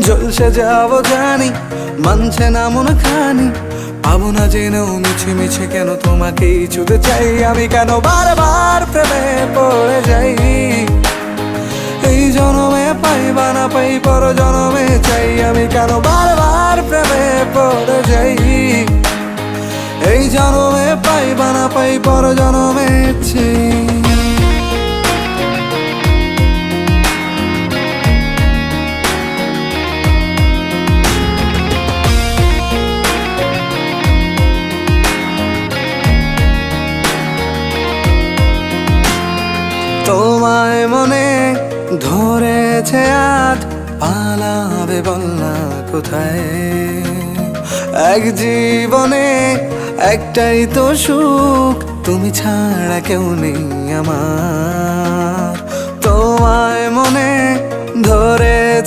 ঝলসে যাবো জানি, মানছে না মন খানি, পাবো না জেনেও মিছে মিছে কেন তোমাকেই ছুতে চাই আমি, কেন বারবার প্রেমে পড়ে যাই। এই জনমে পাই বা না পাই পর জনমে চাই আমি, কেন বারবার প্রেমে পড়ে যাই। এই জনমে পাই বা না পাই পর জনমে চাই। তোমায় মনে ধরেছে আজ, পালাবে বল না কোথায়। এক জীবনে একটাই তো সুখ, তুমি ছাড়া কেউ নেই আমার। তোমায় মনে ধরেছে